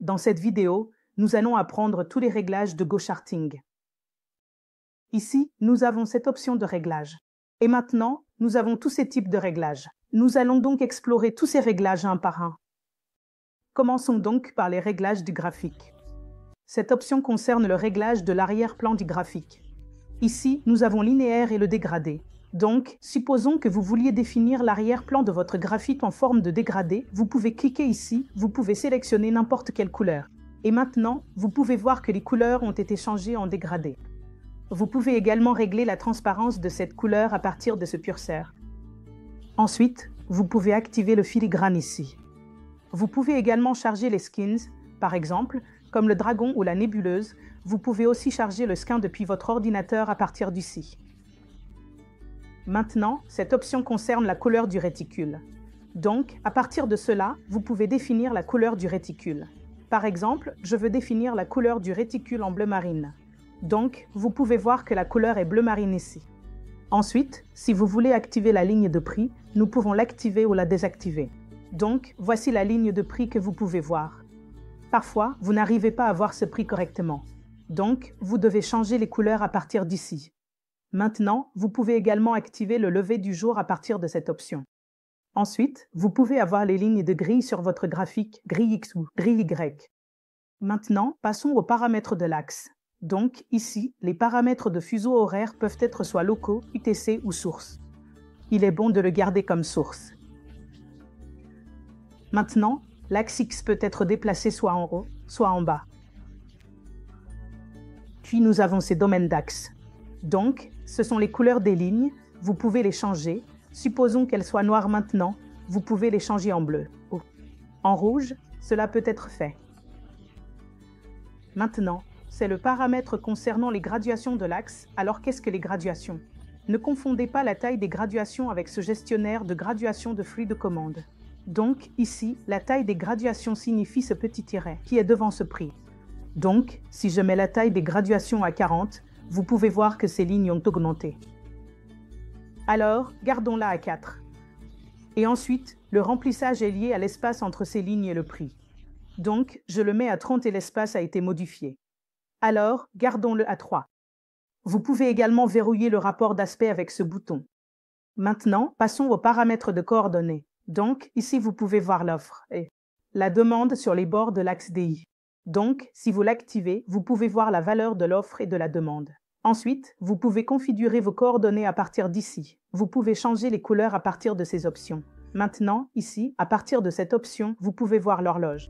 Dans cette vidéo, nous allons apprendre tous les réglages de GoCharting. Ici, nous avons cette option de réglage. Et maintenant, nous avons tous ces types de réglages. Nous allons donc explorer tous ces réglages un par un. Commençons donc par les réglages du graphique. Cette option concerne le réglage de l'arrière-plan du graphique. Ici, nous avons linéaire et le dégradé. Donc, supposons que vous vouliez définir l'arrière-plan de votre graphique en forme de dégradé, vous pouvez cliquer ici, vous pouvez sélectionner n'importe quelle couleur. Et maintenant, vous pouvez voir que les couleurs ont été changées en dégradé. Vous pouvez également régler la transparence de cette couleur à partir de ce curseur. Ensuite, vous pouvez activer le filigrane ici. Vous pouvez également charger les skins, par exemple, comme le dragon ou la nébuleuse. Vous pouvez aussi charger le skin depuis votre ordinateur à partir d'ici. Maintenant, cette option concerne la couleur du réticule. Donc, à partir de cela, vous pouvez définir la couleur du réticule. Par exemple, je veux définir la couleur du réticule en bleu marine. Donc, vous pouvez voir que la couleur est bleu marine ici. Ensuite, si vous voulez activer la ligne de prix, nous pouvons l'activer ou la désactiver. Donc, voici la ligne de prix que vous pouvez voir. Parfois, vous n'arrivez pas à voir ce prix correctement. Donc, vous devez changer les couleurs à partir d'ici. Maintenant, vous pouvez également activer le lever du jour à partir de cette option. Ensuite, vous pouvez avoir les lignes de grille sur votre graphique, grille X ou grille Y. Maintenant, passons aux paramètres de l'axe. Donc, ici, les paramètres de fuseau horaire peuvent être soit locaux, UTC ou source. Il est bon de le garder comme source. Maintenant, l'axe X peut être déplacé soit en haut, soit en bas. Puis nous avons ces domaines d'axe. Donc, ce sont les couleurs des lignes, vous pouvez les changer. Supposons qu'elles soient noires maintenant, vous pouvez les changer en bleu. Ou en rouge, cela peut être fait. Maintenant, c'est le paramètre concernant les graduations de l'axe. Alors qu'est-ce que les graduations? Ne confondez pas la taille des graduations avec ce gestionnaire de graduation de flux de commande. Donc, ici, la taille des graduations signifie ce petit tiret qui est devant ce prix. Donc, si je mets la taille des graduations à 40, vous pouvez voir que ces lignes ont augmenté. Alors, gardons-la à 4. Et ensuite, le remplissage est lié à l'espace entre ces lignes et le prix. Donc, je le mets à 30 et l'espace a été modifié. Alors, gardons-le à 3. Vous pouvez également verrouiller le rapport d'aspect avec ce bouton. Maintenant, passons aux paramètres de coordonnées. Donc, ici, vous pouvez voir l'offre et la demande sur les bords de l'axe DI. Donc, si vous l'activez, vous pouvez voir la valeur de l'offre et de la demande. Ensuite, vous pouvez configurer vos coordonnées à partir d'ici. Vous pouvez changer les couleurs à partir de ces options. Maintenant, ici, à partir de cette option, vous pouvez voir l'horloge.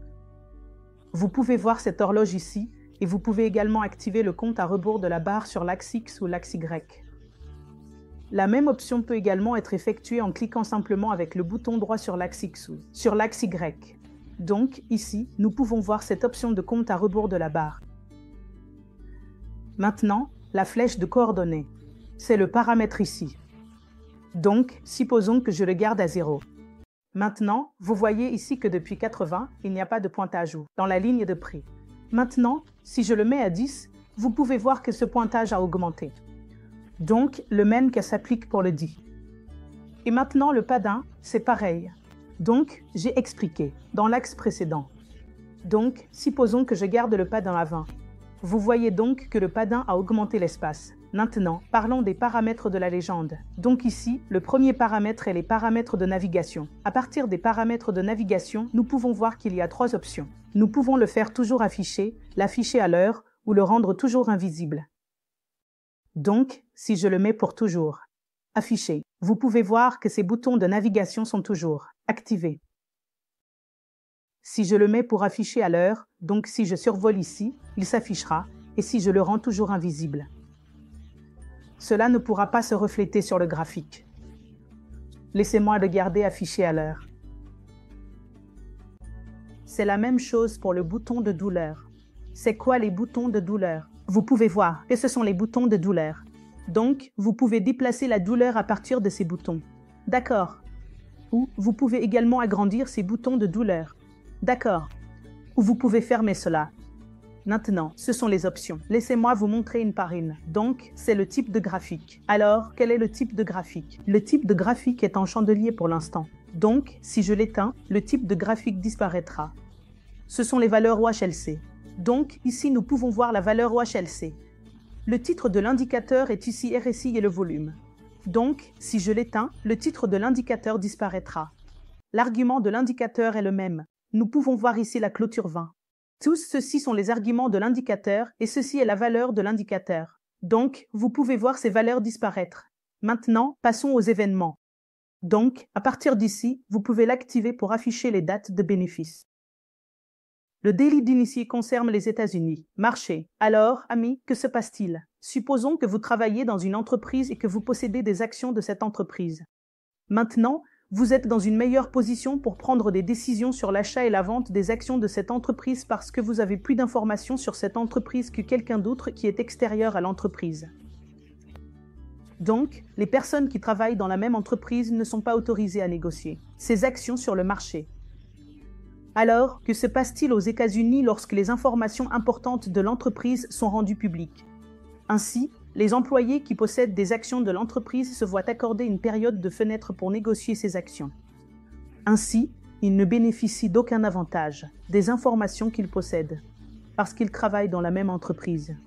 Vous pouvez voir cette horloge ici et vous pouvez également activer le compte à rebours de la barre sur l'axe X ou l'axe Y. La même option peut également être effectuée en cliquant simplement avec le bouton droit sur l'axe X ou sur l'axe Y. Donc, ici, nous pouvons voir cette option de compte à rebours de la barre. Maintenant, la flèche de coordonnées. C'est le paramètre ici. Donc, supposons que je le garde à 0. Maintenant, vous voyez ici que depuis 80, il n'y a pas de pointage dans la ligne de prix. Maintenant, si je le mets à 10, vous pouvez voir que ce pointage a augmenté. Donc, le même que s'applique pour le 10. Et maintenant, le padding, c'est pareil. Donc, j'ai expliqué dans l'axe précédent. Donc, supposons que je garde le padding à 20. Vous voyez donc que le padding a augmenté l'espace. Maintenant, parlons des paramètres de la légende. Donc ici, le premier paramètre est les paramètres de navigation. À partir des paramètres de navigation, nous pouvons voir qu'il y a 3 options. Nous pouvons le faire toujours afficher, l'afficher à l'heure ou le rendre toujours invisible. Donc, si je le mets pour toujours affiché, vous pouvez voir que ces boutons de navigation sont toujours activés. Si je le mets pour afficher à l'heure, donc si je survole ici, il s'affichera, et si je le rends toujours invisible, cela ne pourra pas se refléter sur le graphique. Laissez-moi le garder affiché à l'heure. C'est la même chose pour le bouton de douleur. C'est quoi les boutons de douleur? Vous pouvez voir que ce sont les boutons de douleur. Donc, vous pouvez déplacer la douleur à partir de ces boutons. D'accord. Ou vous pouvez également agrandir ces boutons de douleur. D'accord. Ou vous pouvez fermer cela. Maintenant, ce sont les options. Laissez-moi vous montrer une par une. Donc, c'est le type de graphique. Alors, quel est le type de graphique? Le type de graphique est en chandelier pour l'instant. Donc, si je l'éteins, le type de graphique disparaîtra. ce sont les valeurs OHLC. Donc, ici, nous pouvons voir la valeur OHLC. Le titre de l'indicateur est ici RSI et le volume. Donc, si je l'éteins, le titre de l'indicateur disparaîtra. L'argument de l'indicateur est le même. Nous pouvons voir ici la clôture 20. Tous ceux-ci sont les arguments de l'indicateur et ceci est la valeur de l'indicateur. Donc, vous pouvez voir ces valeurs disparaître. Maintenant, passons aux événements. Donc, à partir d'ici, vous pouvez l'activer pour afficher les dates de bénéfices. Le délit d'initié concerne les États-Unis. Marché. Alors, amis, que se passe-t-il? Supposons que vous travaillez dans une entreprise et que vous possédez des actions de cette entreprise. Maintenant, vous êtes dans une meilleure position pour prendre des décisions sur l'achat et la vente des actions de cette entreprise parce que vous avez plus d'informations sur cette entreprise que quelqu'un d'autre qui est extérieur à l'entreprise. Donc, les personnes qui travaillent dans la même entreprise ne sont pas autorisées à négocier ces actions sur le marché. Alors, que se passe-t-il aux États-Unis lorsque les informations importantes de l'entreprise sont rendues publiques? Ainsi, les employés qui possèdent des actions de l'entreprise se voient accorder une période de fenêtre pour négocier ces actions. Ainsi, ils ne bénéficient d'aucun avantage des informations qu'ils possèdent, parce qu'ils travaillent dans la même entreprise.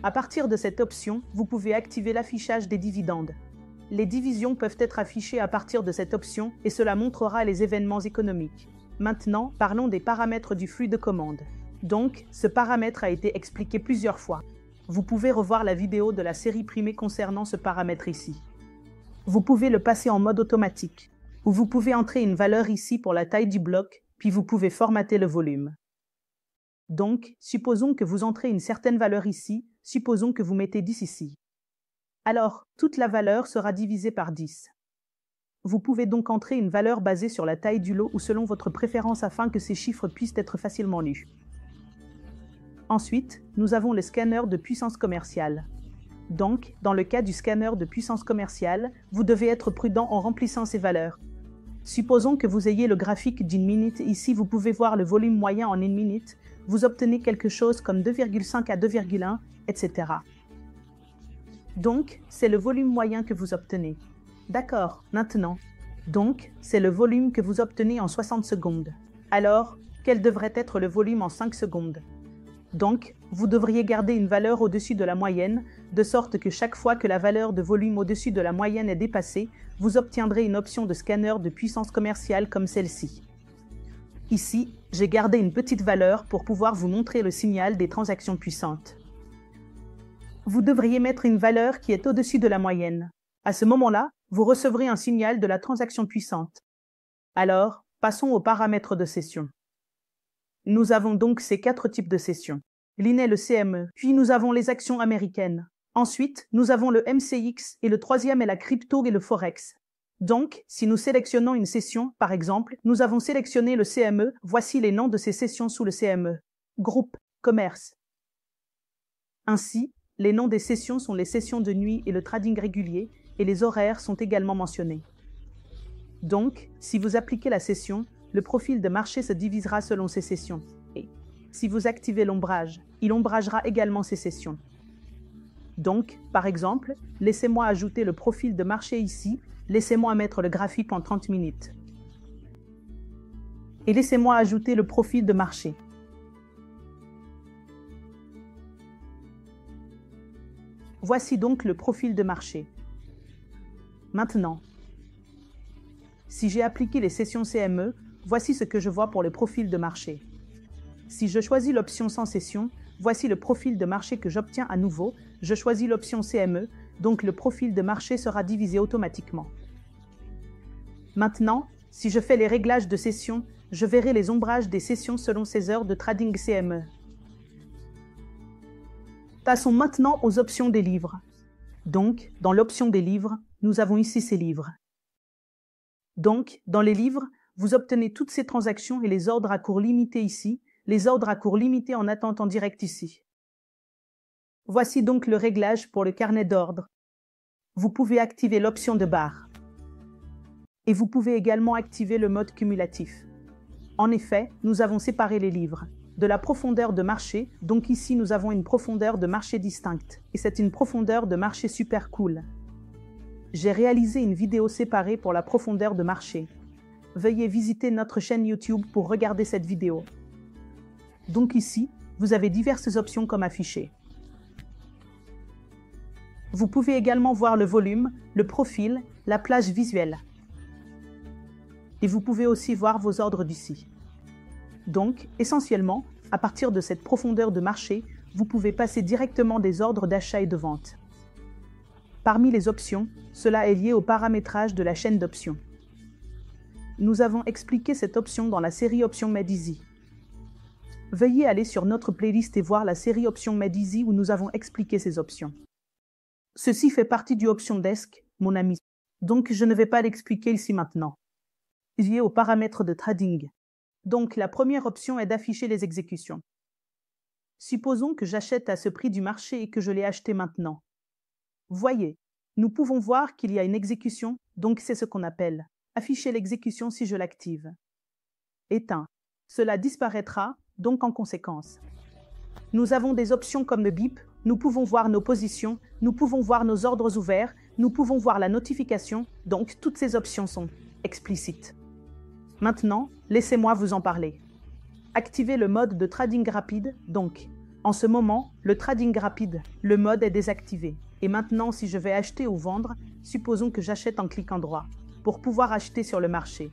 À partir de cette option, vous pouvez activer l'affichage des dividendes. Les divisions peuvent être affichées à partir de cette option et cela montrera les événements économiques. Maintenant, parlons des paramètres du flux de commande. Donc, ce paramètre a été expliqué plusieurs fois. Vous pouvez revoir la vidéo de la série primée concernant ce paramètre ici. Vous pouvez le passer en mode automatique, ou vous pouvez entrer une valeur ici pour la taille du bloc, puis vous pouvez formater le volume. Donc, supposons que vous entrez une certaine valeur ici, supposons que vous mettez 10 ici. Alors, toute la valeur sera divisée par 10. Vous pouvez donc entrer une valeur basée sur la taille du lot ou selon votre préférence afin que ces chiffres puissent être facilement lus. Ensuite, nous avons le scanner de puissance commerciale. Donc, dans le cas du scanner de puissance commerciale, vous devez être prudent en remplissant ces valeurs. Supposons que vous ayez le graphique d'une minute. Ici, vous pouvez voir le volume moyen en une minute. Vous obtenez quelque chose comme 2,5 à 2,1, etc. Donc, c'est le volume moyen que vous obtenez. D'accord, maintenant. Donc, c'est le volume que vous obtenez en 60 secondes. Alors, quel devrait être le volume en 5 secondes? Donc, vous devriez garder une valeur au-dessus de la moyenne, de sorte que chaque fois que la valeur de volume au-dessus de la moyenne est dépassée, vous obtiendrez une option de scanner de puissance commerciale comme celle-ci. Ici, j'ai gardé une petite valeur pour pouvoir vous montrer le signal des transactions puissantes. Vous devriez mettre une valeur qui est au-dessus de la moyenne. À ce moment-là, vous recevrez un signal de la transaction puissante. Alors, passons aux paramètres de session. Nous avons donc ces 4 types de sessions. L'INE, le CME, puis nous avons les actions américaines. Ensuite, nous avons le MCX et le troisième est la crypto et le Forex. Donc, si nous sélectionnons une session, par exemple, nous avons sélectionné le CME, voici les noms de ces sessions sous le CME. Groupe, commerce. Ainsi, les noms des sessions sont les sessions de nuit et le trading régulier, et les horaires sont également mentionnés. Donc, si vous appliquez la session, le profil de marché se divisera selon ces sessions. Et si vous activez l'ombrage, il ombragera également ces sessions. Donc, par exemple, laissez-moi ajouter le profil de marché ici, laissez-moi mettre le graphique en 30 minutes. Et laissez-moi ajouter le profil de marché. Voici donc le profil de marché. Maintenant, si j'ai appliqué les sessions CME, voici ce que je vois pour le profil de marché. Si je choisis l'option sans session, voici le profil de marché que j'obtiens à nouveau. Je choisis l'option CME, donc le profil de marché sera divisé automatiquement. Maintenant, si je fais les réglages de session, je verrai les ombrages des sessions selon ces heures de trading CME. Passons maintenant aux options des livres. Donc, dans l'option des livres, nous avons ici ces livres. Donc, dans les livres, vous obtenez toutes ces transactions et les ordres à cours limité ici, les ordres à cours limité en attente en direct ici. Voici donc le réglage pour le carnet d'ordre. Vous pouvez activer l'option de barre. Et vous pouvez également activer le mode cumulatif. En effet, nous avons séparé les livres de la profondeur de marché, donc ici nous avons une profondeur de marché distincte, et c'est une profondeur de marché super cool. J'ai réalisé une vidéo séparée pour la profondeur de marché. veuillez visiter notre chaîne YouTube pour regarder cette vidéo. Donc ici, vous avez diverses options comme afficher. Vous pouvez également voir le volume, le profil, la plage visuelle. Et vous pouvez aussi voir vos ordres d'ici. Donc, essentiellement, à partir de cette profondeur de marché, vous pouvez passer directement des ordres d'achat et de vente. Parmi les options, cela est lié au paramétrage de la chaîne d'options. Nous avons expliqué cette option dans la série Options Made Easy. Veuillez aller sur notre playlist et voir la série Options Made Easy où nous avons expliqué ces options. Ceci fait partie du Option Desk, mon ami. Donc je ne vais pas l'expliquer ici maintenant. Lié aux paramètres de trading. Donc la première option est d'afficher les exécutions. Supposons que j'achète à ce prix du marché et que je l'ai acheté maintenant. Voyez, nous pouvons voir qu'il y a une exécution, donc c'est ce qu'on appelle afficher l'exécution si je l'active. Éteint. Cela disparaîtra, donc en conséquence. Nous avons des options comme le bip, nous pouvons voir nos positions, nous pouvons voir nos ordres ouverts, nous pouvons voir la notification, donc toutes ces options sont explicites. Maintenant, laissez-moi vous en parler. Activez le mode de trading rapide, donc. En ce moment, le trading rapide, le mode est désactivé. Et maintenant, si je vais acheter ou vendre, supposons que j'achète en cliquant droit, pour pouvoir acheter sur le marché.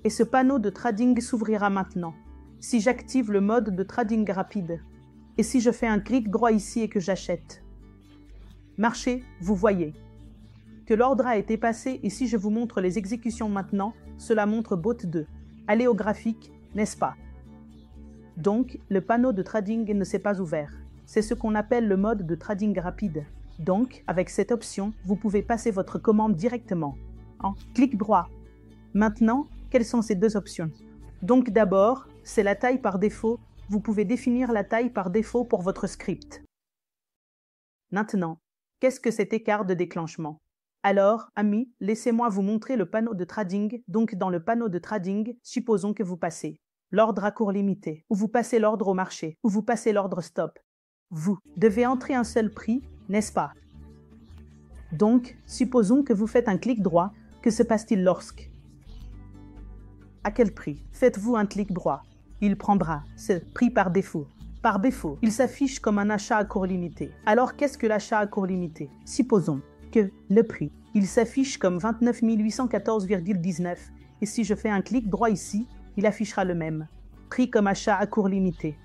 Et ce panneau de trading s'ouvrira maintenant. Si j'active le mode de trading rapide, et si je fais un clic droit ici et que j'achète. Marché, vous voyez que l'ordre a été passé et si je vous montre les exécutions maintenant, cela montre bot 2. Allez au graphique, n'est-ce pas? Donc, le panneau de trading ne s'est pas ouvert. C'est ce qu'on appelle le mode de trading rapide. Donc, avec cette option, vous pouvez passer votre commande directement. En clic droit. Maintenant, quelles sont ces deux options? Donc d'abord, c'est la taille par défaut. Vous pouvez définir la taille par défaut pour votre script. Maintenant, qu'est-ce que cet écart de déclenchement? Alors, amis, laissez-moi vous montrer le panneau de trading. Donc dans le panneau de trading, supposons que vous passez l'ordre à court limité, ou vous passez l'ordre au marché, ou vous passez l'ordre stop. Vous devez entrer un seul prix, n'est-ce pas? Donc, supposons que vous faites un clic droit. Que se passe-t-il lorsque? À quel prix faites-vous un clic droit? Il prendra ce prix par défaut. Par défaut, il s'affiche comme un achat à court limité. Alors qu'est-ce que l'achat à court limité? Supposons que le prix, il s'affiche comme 29 814,19 et si je fais un clic droit ici, il affichera le même prix comme achat à court limité.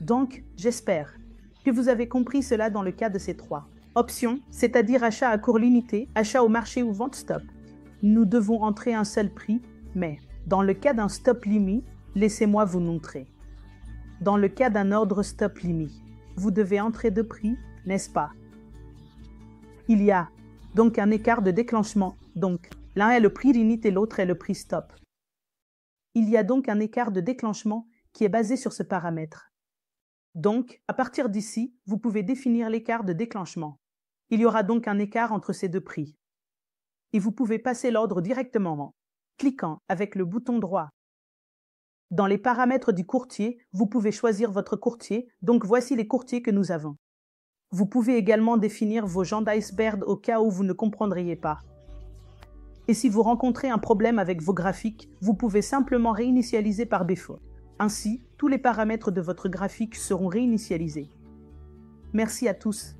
Donc, j'espère que vous avez compris cela dans le cas de ces trois options, c'est-à-dire achat à court limité, achat au marché ou vente stop. Nous devons entrer un seul prix, mais dans le cas d'un stop limit, laissez-moi vous montrer. Dans le cas d'un ordre stop limit, vous devez entrer deux prix, n'est-ce pas? Il y a donc un écart de déclenchement, donc l'un est le prix limit et l'autre est le prix stop. Il y a donc un écart de déclenchement qui est basé sur ce paramètre. Donc, à partir d'ici, vous pouvez définir l'écart de déclenchement. Il y aura donc un écart entre ces deux prix. Et vous pouvez passer l'ordre directement en cliquant avec le bouton droit. Dans les paramètres du courtier, vous pouvez choisir votre courtier, donc voici les courtiers que nous avons. Vous pouvez également définir vos gens d'iceberg au cas où vous ne comprendriez pas. Et si vous rencontrez un problème avec vos graphiques, vous pouvez simplement réinitialiser par défaut. Ainsi, tous les paramètres de votre graphique seront réinitialisés. Merci à tous.